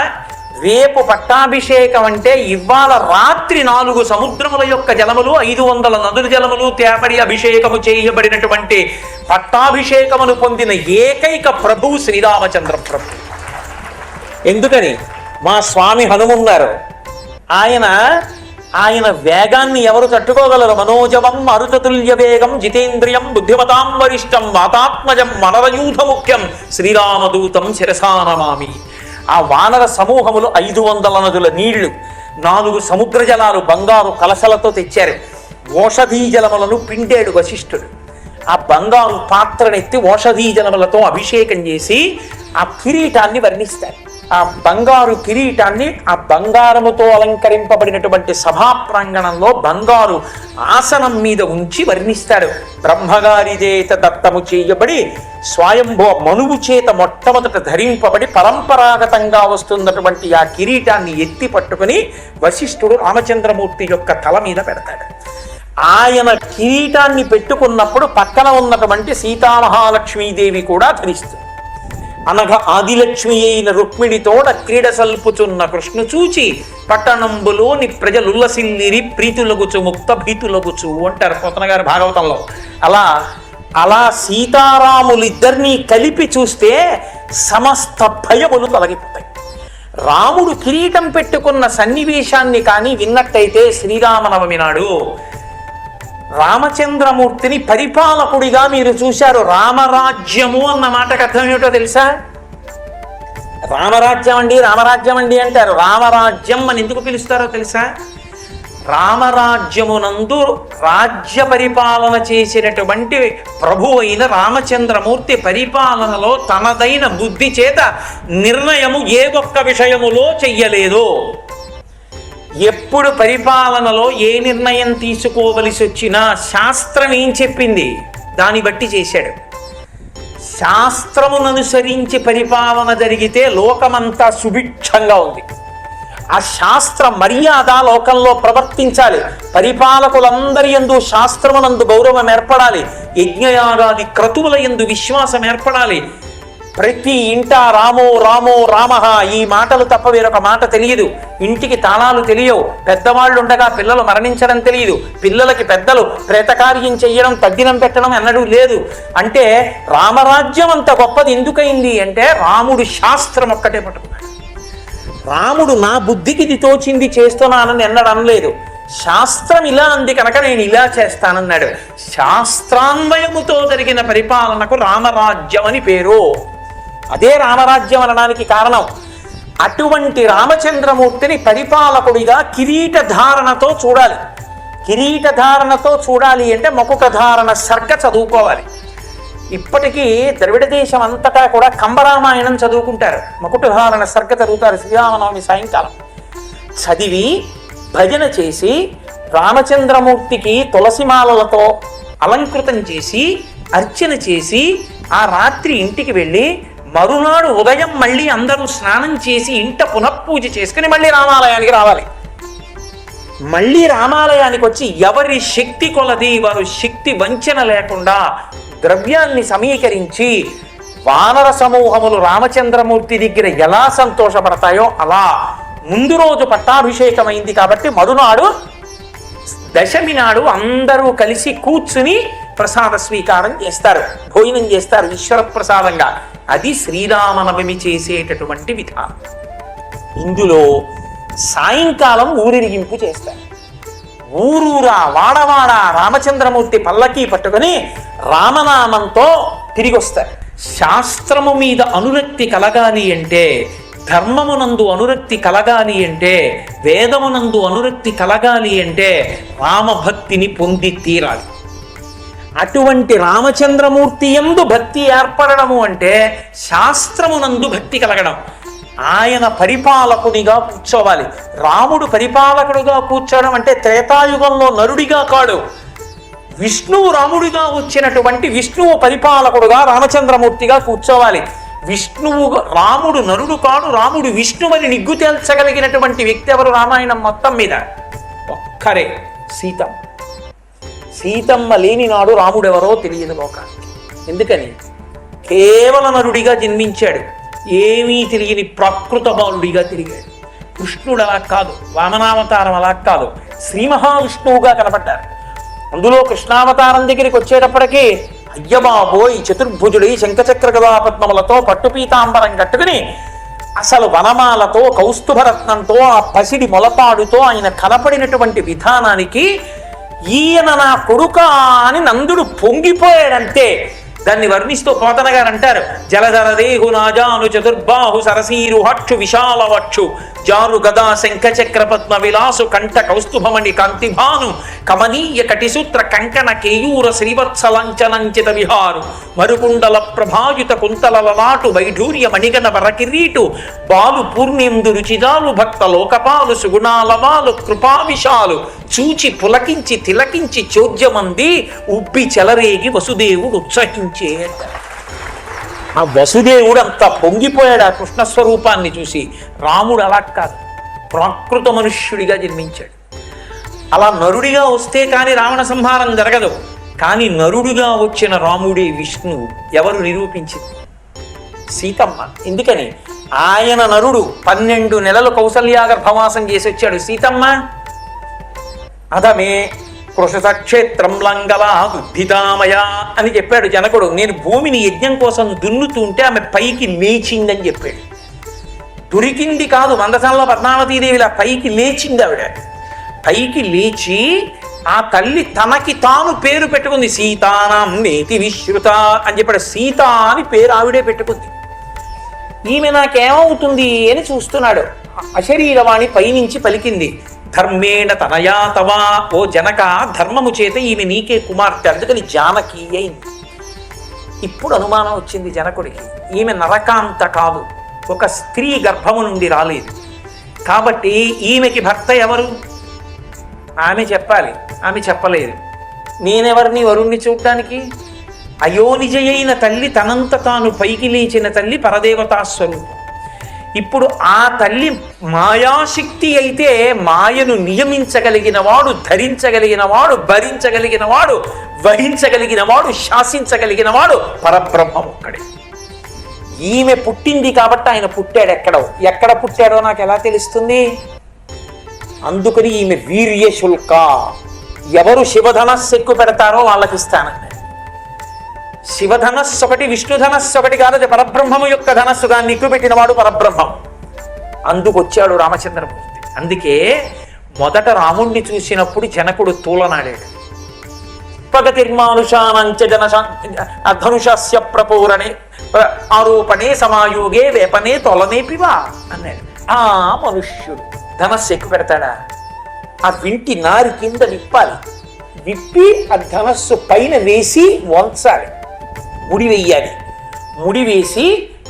రేపు పట్టాభిషేకం అంటే ఇవాళ రాత్రి 4 సముద్రముల యొక్క జలములు 500 నదుల జలములు తేపడి అభిషేకము చేయబడినటువంటి పట్టాభిషేకమును పొందిన ఏకైక ప్రభువు శ్రీరామచంద్ర ప్రభు. ఎందుకని? మా స్వామి హనుమన్నారు. ఆయన ఆయన వేగాన్ని ఎవరు తట్టుకోగలరు? మనోజవం మరుతతుల్య వేగం జితేంద్రియం బుద్ధిమతాం వరిష్టం వాతాత్మజం మనరయూథ ముఖ్యం శ్రీరామదూతం శిరసానమామి. ఆ వానర సమూహములు 500 నదుల నీళ్లు, 4 సముద్ర జలాలు బంగారు కలశలతో తెచ్చారు. ఓషధీ జలములను పిండాడు వశిష్ఠుడు. ఆ బంగారు పాత్రనెత్తి ఓషధీ జలములతో అభిషేకం చేసి ఆ కిరీటాన్ని వర్ణిస్తారు. ఆ బంగారు కిరీటాన్ని ఆ బంగారముతో అలంకరింపబడినటువంటి సభా ప్రాంగణంలో బంగారు ఆసనం మీద ఉంచి వర్ణిస్తాడు. బ్రహ్మగారి చేత దత్తము చేయబడి స్వయంభో మనువు చేత మొట్టమొదట ధరింపబడి పరంపరాగతంగా వస్తున్నటువంటి ఆ కిరీటాన్ని ఎత్తి పట్టుకుని వశిష్ఠుడు రామచంద్రమూర్తి యొక్క తల మీద పెడతాడు. ఆయన కిరీటాన్ని పెట్టుకున్నప్పుడు పక్కన ఉన్నటువంటి సీతామహాలక్ష్మీదేవి కూడా ధరిస్తుంది. అనగా ఆదిలక్ష్మి అయిన రుక్మిణితోడ క్రీడ సల్పుచున్న కృష్ణు చూచి పట్టణంబులోని ప్రజలుల్లసిల్లిరి ప్రీతులగుచు ముక్త భీతులగుచు అంటారు పోతన గారి భాగవతంలో. అలా సీతారాములిద్దరినీ కలిపి చూస్తే సమస్త భయములు తొలగిపోతాయి. రాముడు కిరీటం పెట్టుకున్న సన్నివేశాన్ని కానీ విన్నట్టయితే శ్రీరామనవమి నాడు రామచంద్రమూర్తిని పరిపాలకుడిగా మీరు చూశారు. రామరాజ్యము అన్న మాటకు అర్థం ఏమిటో తెలుసా? రామరాజ్యం అండి అంటారు. రామరాజ్యం అని ఎందుకు పిలుస్తారో తెలుసా? రామరాజ్యమునందు రాజ్య పరిపాలన చేసినటువంటి ప్రభు అయిన రామచంద్రమూర్తి పరిపాలనలో తనదైన బుద్ధి చేత నిర్ణయము ఏ ఒక్క విషయములో చెయ్యలేదు. ఎప్పుడు పరిపాలనలో ఏ నిర్ణయం తీసుకోవలసి వచ్చినా శాస్త్రం ఏం చెప్పింది దాన్ని బట్టి చేశాడు. శాస్త్రమును అనుసరించి పరిపాలన జరిగితే లోకమంతా సుభిక్షంగా ఉంది. ఆ శాస్త్ర మర్యాద లోకంలో ప్రవర్తించాలి. పరిపాలకులందరి యందు శాస్త్రమునందు గౌరవం ఏర్పడాలి. యజ్ఞయాగాది క్రతువుల యందు విశ్వాసం ఏర్పడాలి. ప్రతి ఇంట రామో రామో రామః ఈ మాటలు తప్ప వేరొక మాట తెలియదు. ఇంటికి తాళాలు తెలియవు. పెద్దవాళ్ళు ఉండగా పిల్లలు మరణించడం తెలియదు. పిల్లలకి పెద్దలు ప్రేతకార్యం చెయ్యడం తద్దినం పెట్టడం అన్నడూ లేదు. అంటే రామరాజ్యం అంత గొప్పది ఎందుకైంది అంటే రాముడు శాస్త్రం ఒక్కటే పట్టుకున్నాడు. రాముడు నా బుద్ధికి ఇది తోచింది చేస్తున్నానని ఎన్నడూ అనలేదు. శాస్త్రం ఇలా అంది కనుక నేను ఇలా చేస్తానన్నాడు. శాస్త్రాన్వయముతో జరిగిన పరిపాలనకు రామరాజ్యం అని పేరు. అదే రామరాజ్యం అనడానికి కారణం. అటువంటి రామచంద్రమూర్తిని పరిపాలకుడిగా కిరీటధారణతో చూడాలి. కిరీటధారణతో చూడాలి అంటే మకుట ధారణ సర్గ చదువుకోవాలి. ఇప్పటికీ ద్రవిడ దేశం అంతటా కూడా కంబరామాయణం చదువుకుంటారు. మకుటధారణ సర్గ చదువుతారు శ్రీరామనవమి సాయంకాలం. చదివి భజన చేసి రామచంద్రమూర్తికి తులసిమాలలతో అలంకృతం చేసి అర్చన చేసి ఆ రాత్రి ఇంటికి వెళ్ళి మరునాడు ఉదయం మళ్ళీ అందరూ స్నానం చేసి ఇంట పునఃపూజ చేసుకుని మళ్ళీ రామాలయానికి రావాలి. మళ్ళీ రామాలయానికి వచ్చి ఎవరి శక్తి కొలది వారు శక్తి వంచన లేకుండా ద్రవ్యాన్ని సమీకరించి వానర సమూహములు రామచంద్రమూర్తి దగ్గర ఎలా సంతోషపడతాయో అలా ముందు రోజు పట్టాభిషేకమైంది కాబట్టి మరునాడు దశమి నాడు అందరూ కలిసి కూర్చుని ప్రసాద స్వీకారం చేస్తారు, భోజనం చేస్తారు ఈశ్వర ప్రసాదంగా. అది శ్రీరామనవమి చేసేటటువంటి విధానం. ఇందులో సాయంకాలం ఊరిరిగింపు చేస్తారు. ఊరూరా వాడవాడ రామచంద్రమూర్తి పల్లకీ పట్టుకొని రామనామంతో తిరిగి వస్తారు. శాస్త్రము మీద అనురక్తి కలగాలి అంటే, ధర్మమునందు అనురక్తి కలగాలి అంటే, వేదమునందు అనురక్తి కలగాలి అంటే రామభక్తిని పొంది తీరాలి. అటువంటి రామచంద్రమూర్తి యందు భక్తి ఏర్పడము అంటే శాస్త్రమునందు భక్తి కలగడం. ఆయన పరిపాలకుడిగా కూర్చోవాలి. రాముడు పరిపాలకుడుగా కూర్చోవడం అంటే త్రేతాయుగంలో నరుడిగా కాడు, విష్ణువు రాముడిగా వచ్చినటువంటి విష్ణువు పరిపాలకుడుగా రామచంద్రమూర్తిగా కూర్చోవాలి. రాముడు నరుడు కాడు, రాముడు విష్ణువని నిగ్గు తేల్చగలిగినటువంటి వ్యక్తి ఎవరు రామాయణం మొత్తం మీద? ఒక్కరే, సీతమ్మ. సీతమ్మ లేని నాడు రాముడెవరో తెలియదు లోకానికి. ఎందుకని? కేవల నరుడిగా జన్మించాడు, ఏమీ తెలియని ప్రాకృత బాలుడిగా తిరిగాడు. కృష్ణుడు అలా కాదు, వామనావతారం అలా కాదు, శ్రీ మహావిష్ణువుగా కనపడ్డారు. అందులో కృష్ణావతారం దగ్గరికి వచ్చేటప్పటికీ అయ్యబాబోయ్ చతుర్భుజుడి శంఖచక్ర గదాపద్మములతో పట్టు పీతాంబరం కట్టుకుని అసలు వనమాలతో కౌస్తుభరత్నంతో ఆ పసిడి మొలతాడుతో ఆయన కనపడినటువంటి విధానానికి ఈయన నా కొడుకా అని నందుడు పొంగిపోయాడంతే. దాన్ని వర్ణిస్తూ పోతన గారు అంటారు, జలధర దేహు నాజాను చతుర్బాహు సరసీరు హక్షు విశాలవక్షు జారు గదా శంఖ చక్ర పద్మ విలాసు కంఠ కౌస్తుభమణి కాంతిభాను కమనీయ కటిసూత్ర కంకణ కేయూర శ్రీవత్సలంచనంచిత విహారు మరుకుండల ప్రభాయుత కుంతలల నాటు వైఢూర్య మణిగణ వరకిరీటు బాలు పూర్ణేందు రుచిదాలు భక్త లోకపాలు సుగుణాలవాలు కృపావిశాలు చూచి పులకించి తిలకించి చోద్యమంది ఉబ్బి చెలరేగి వసుదేవుడు ఉత్సహించే. ఆ వసుదేవుడు అంత పొంగిపోయాడు ఆ కృష్ణస్వరూపాన్ని చూసి. రాముడు అలా కాదు, ప్రాకృత మనుష్యుడిగా జన్మించాడు. అలా నరుడిగా వస్తే కానీ రావణ సంహారం జరగదు. కానీ నరుడుగా వచ్చిన రాముడే విష్ణువు. ఎవరు నిరూపించింది? సీతమ్మ. ఎందుకని? ఆయన నరుడు 12 నెలలు కౌసల్యాగర్భవాసం చేసి వచ్చాడు. సీతమ్మ అదమే కృషసక్షేత్రం లంగలా ఉద్ధితామయ అని చెప్పాడు జనకుడు. నేను భూమిని యజ్ఞం కోసం దున్నుతుంటే ఆమె పైకి లేచిందని చెప్పాడు. దొరికింది కాదు, మందసంలో పద్మావతీదేవిలా పైకి లేచింది ఆవిడ. పైకి లేచి ఆ తల్లి తనకి తాను పేరు పెట్టుకుంది. సీతానాం నేతి విశ్రుత అని చెప్పాడు. సీత అని పేరు ఆవిడే పెట్టుకుంది. ఈమె నాకేమవుతుంది అని చూస్తున్నాడు. అశరీరవాణి పైనుంచి పలికింది, ధర్మేణ తనయా తవా, ఓ జనక ధర్మము చేత ఈమె నీకే కుమార్తె, అందుకని జానకి అయింది. ఇప్పుడు అనుమానం వచ్చింది జనకుడికి, ఈమె నరకాంత కాదు, ఒక స్త్రీ గర్భము నుండి రాలేదు కాబట్టి ఈమెకి భర్త ఎవరు? ఆమె చెప్పాలి. ఆమె చెప్పలేదు. నేనెవరిని వరుణ్ణి చూడటానికి? అయోనిజయైన తల్లి, తనంత తాను పైకి లేచిన తల్లి, పరదేవతా స్వరూపం. ఇప్పుడు ఆ తల్లి మాయాశక్తి అయితే మాయను నియమించగలిగిన వాడు, ధరించగలిగిన వాడు, భరించగలిగిన వాడు, వహించగలిగిన వాడు, శాసించగలిగిన వాడు పరబ్రహ్మం ఒక్కడే. ఈమె పుట్టింది కాబట్టి ఆయన పుట్టాడు. ఎక్కడ పుట్టాడో నాకు ఎలా తెలుస్తుంది? అందుకని ఈమె వీర్యశుల్క. ఎవరు శివధనస్సు ఎక్కువ పెడతారో వాళ్ళకి ఇస్తానండి. శివధనస్సు ఒకటి, విష్ణుధనస్సు ఒకటి కాదు, అది పరబ్రహ్మము యొక్క ధనస్సు. దాన్ని ఎక్కువ పెట్టిన వాడు పరబ్రహ్మం. అందుకొచ్చాడు రామచంద్రమూర్తి. అందుకే మొదట రాముణ్ణి చూసినప్పుడు జనకుడు తూలనాడాడు. పగతిర్మానుషానంచ ధనుషస్య ప్రపూరణే ఆరోపణే సమాయోగే వేపనే తొలనే పివా అన్నాడు. ఆ మనుష్యుడు ధనస్సు ఎక్కువ పెడతాడా? ఆ వింటి నారి కింద విప్పాలి. విప్పి ఆ ధనస్సు పైన వేసి వంచాలి, ముడి వెయ్యాలి. ముడి వేసి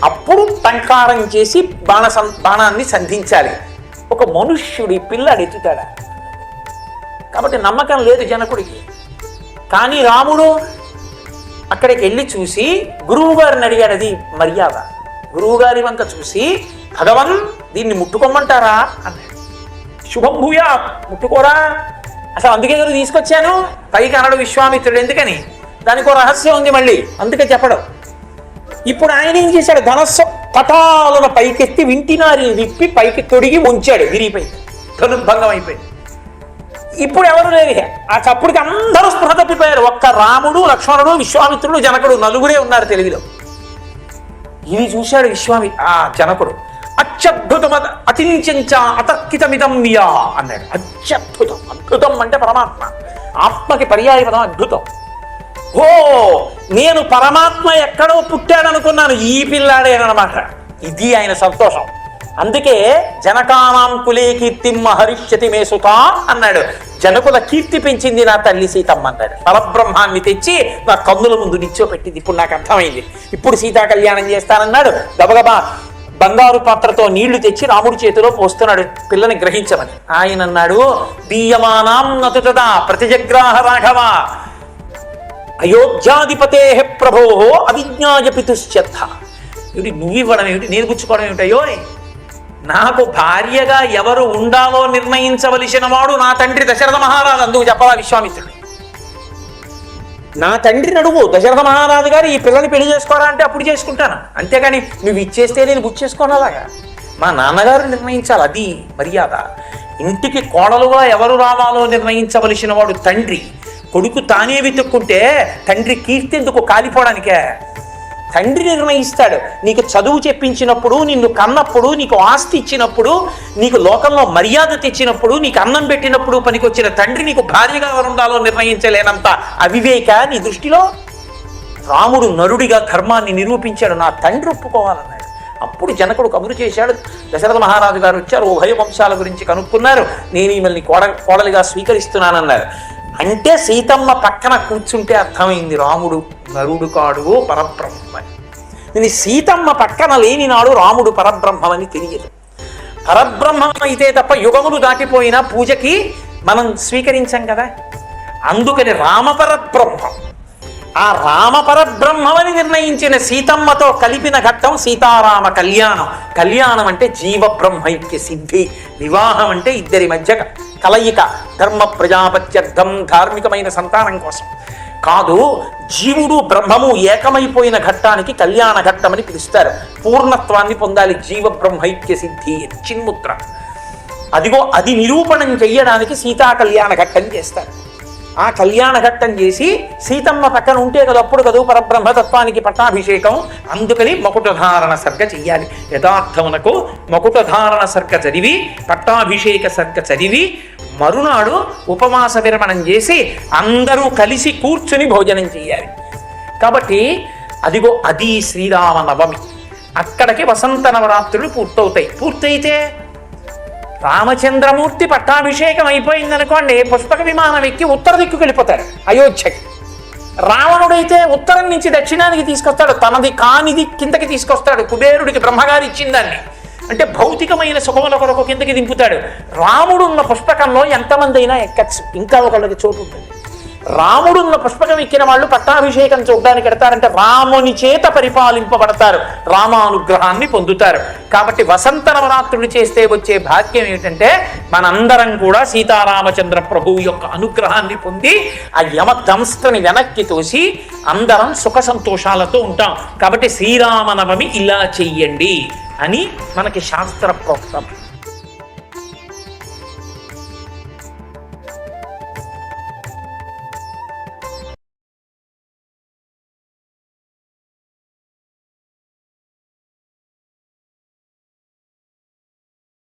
అప్పుడు టంకారం చేసి బాణాన్ని సంధించాలి. ఒక మనుష్యుడి పిల్లాడు ఎత్తుతాడా? కాబట్టి నమ్మకం లేదు జనకుడికి. కానీ రాముడు అక్కడికి వెళ్ళి చూసి గురువు గారిని అడిగాడు. అది మర్యాద. గురువు గారి వంక చూసి, భగవన్ దీన్ని ముట్టుకోమంటారా అన్నాడు. శుభం భూయా, ముట్టుకోరా. అసలు అందుకే కదా తీసుకొచ్చాను. పైకి అనడు విశ్వామిత్రుడు. ఎందుకని? దానికి ఒక రహస్యం ఉంది మళ్ళీ, అందుకే చెప్పడం. ఇప్పుడు ఆయన ఏం చేశాడు? ధనస్సు పటాలను పైకెత్తి వింటినారిని విప్పి పైకి తొడిగి ఉంచాడు. విరిగిపోయింది, ధనుర్భంగం అయిపోయింది. ఇప్పుడు ఎవరు లేరు. ఆ చప్పుడికి అందరూ స్పృహ తప్పిపోయారు. ఒక్క రాముడు, లక్ష్మణుడు, విశ్వామిత్రుడు, జనకుడు, నలుగురే ఉన్నారు తెలివిలో. ఇది చూశాడు జనకుడు. అత్యద్భుతం అతించ అతర్కితమిదం నియా అన్నాడు. అత్యద్భుతం. అద్భుతం అంటే పరమాత్మ. ఆత్మకి పర్యాయ పదం అద్భుతం. ఓ, నేను పరమాత్మ ఎక్కడో పుట్టాడనుకున్నాను, ఈ పిల్లాడేనమాట. ఇది ఆయన సంతోషం. అందుకే జనకానాం కులే కీర్తిం హరిష్యతి మే సుత అన్నాడు. జనకుల కీర్తి పెంచింది నా తల్లి సీతమ్మ అన్నాడు. పరబ్రహ్మాన్ని తెచ్చి నా కన్నుల ముందు నిచ్చోపెట్టింది. ఇప్పుడు నాకు అర్థమైంది. ఇప్పుడు సీతా కళ్యాణం చేస్తానన్నాడు. గబగబా బంగారు పాత్రతో నీళ్లు తెచ్చి రాముడి చేతిలో పోస్తున్నాడు పిల్లని గ్రహించమని. ఆయన అన్నాడు, దీయమానాం నతుతదా ప్రతిజగ్రాహ రాఘవ అయోధ్యాధిపతే ప్రభో అవిజ్ఞాయ పితుశ్చర్థ. ఏమిటి నువ్వు ఇవ్వడం ఏమిటి, నేను పుచ్చుకోవడం ఏమిటయ్యో? నాకు భార్యగా ఎవరు ఉండాలో నిర్ణయించవలసిన వాడు నా తండ్రి దశరథ మహారాజు. అందుకు చెప్పాలా విశ్వామిత్రుడు? నా తండ్రిని అడుగు, దశరథ మహారాజు గారు ఈ పిల్లని పెళ్లి చేసుకోరా అంటే అప్పుడు చేసుకుంటాను. అంతేగాని నువ్వు ఇచ్చేస్తే నేను బుక్ చేసుకోనలాగా మా నాన్నగారు నిర్ణయించాలి. అది మర్యాద. ఇంటికి కోడలుగా ఎవరు రావాలో నిర్ణయించవలసిన వాడు తండ్రి. కొడుకు తానే వెతుక్కుంటే తండ్రి కీర్తి ఎందుకు కాలిపోవడానికే? తండ్రి నిర్ణయిస్తాడు. నీకు చదువు చెప్పించినప్పుడు, నిన్ను కన్నప్పుడు, నీకు ఆస్తి ఇచ్చినప్పుడు, నీకు లోకంలో మర్యాద తెచ్చినప్పుడు, నీకు అన్నం పెట్టినప్పుడు పనికొచ్చిన తండ్రి నీకు భార్యగా ఎవరు ఉండాలో నిర్ణయించలేనంత అవివేక నీ దృష్టిలో? రాముడు నరుడిగా ధర్మాన్ని నిరూపించాడు. నా తండ్రి ఒప్పుకోవాలన్నాడు. అప్పుడు జనకుడు కబురు చేశాడు. దశరథ మహారాజు గారు వచ్చారు, ఉభయ వంశాల గురించి కనుక్కున్నారు. నేను ఈమెల్ని కోడలిగా స్వీకరిస్తున్నానన్నారు. అంటే సీతమ్మ పక్కన కూర్చుంటే అర్థమైంది రాముడు నరుడు కాడు పరబ్రహ్మని. నేను సీతమ్మ పక్కన లేని నాడు రాముడు పరబ్రహ్మని తెలియదు. పరబ్రహ్మం అయితే తప్ప యుగములు దాటిపోయినా పూజకి మనం స్వీకరించాం కదా. అందుకని రామపరబ్రహ్మం, ఆ రామపరబ్రహ్మని నిర్ణయించిన సీతమ్మతో కలిపిన ఘట్టం సీతారామ కళ్యాణం. కళ్యాణం అంటే జీవ బ్రహ్మైక్య సిద్ధి. వివాహం అంటే ఇద్దరి మధ్య కలయిక, ధర్మ ప్రజాపత్యర్థం, ధార్మికమైన సంతానం కోసం కాదు. జీవుడు బ్రహ్మము ఏకమైపోయిన ఘట్టానికి కళ్యాణ ఘట్టం అని పిలుస్తారు. పూర్ణత్వాన్ని పొందాలి జీవ బ్రహ్మైక్య సిద్ధి చిన్ముద్ర. అదిగో అది నిరూపణం చెయ్యడానికి సీతా కళ్యాణ ఘట్టం చేస్తారు. ఆ కళ్యాణ ఘట్టం చేసి సీతమ్మ పక్కన ఉంటే కదా అప్పుడు కదా పరబ్రహ్మతత్వానికి పట్టాభిషేకం. అందుకని మకుటధారణ సర్గ చెయ్యాలి. యథార్థమునకు మకుటధారణ సర్గ చదివి, పట్టాభిషేక సర్గ చదివి, మరునాడు ఉపవాస విరమణం చేసి అందరూ కలిసి కూర్చుని భోజనం చెయ్యాలి. కాబట్టి అదిగో అది శ్రీరామ నవమి. అక్కడికి వసంత నవరాత్రులు పూర్తవుతాయి. పూర్తయితే రామచంద్రమూర్తి పట్టాభిషేకం అయిపోయిందనుకోండి, పుష్పక విమానం ఎక్కి ఉత్తర దిక్కుకు వెళ్ళిపోతారు అయోధ్యకి. రావణుడైతే ఉత్తరం నుంచి దక్షిణానికి తీసుకొస్తాడు, తనది కానిది కిందకి తీసుకొస్తాడు. కుబేరుడికి బ్రహ్మగారి ఇచ్చిందాన్ని అంటే భౌతికమైన సుఖముల కొరకు కిందకి దింపుతాడు. రాముడున్న పుష్పకంలో ఎంతమంది అయినా ఎక్కచ్చు, ఇంకా ఒకళ్ళకి చోటు ఉంటుంది. రాముడున్న పుష్పకం ఎక్కిన వాళ్ళు పట్టాభిషేకం చూడడానికి ఎడతారంటే రాముని చేత పరిపాలింపబడతారు, రామానుగ్రహాన్ని పొందుతారు. కాబట్టి వసంత నవరాత్రులు చేస్తే వచ్చే భాగ్యం ఏమిటంటే మనందరం కూడా సీతారామచంద్ర ప్రభువు యొక్క అనుగ్రహాన్ని పొంది ఆ యమదంస్త్రని వెనక్కి తోసి అందరం సుఖ సంతోషాలతో ఉంటాం. కాబట్టి శ్రీరామనవమి ఇలా చెయ్యండి అని మనకి శాస్త్ర ప్రోక్తం.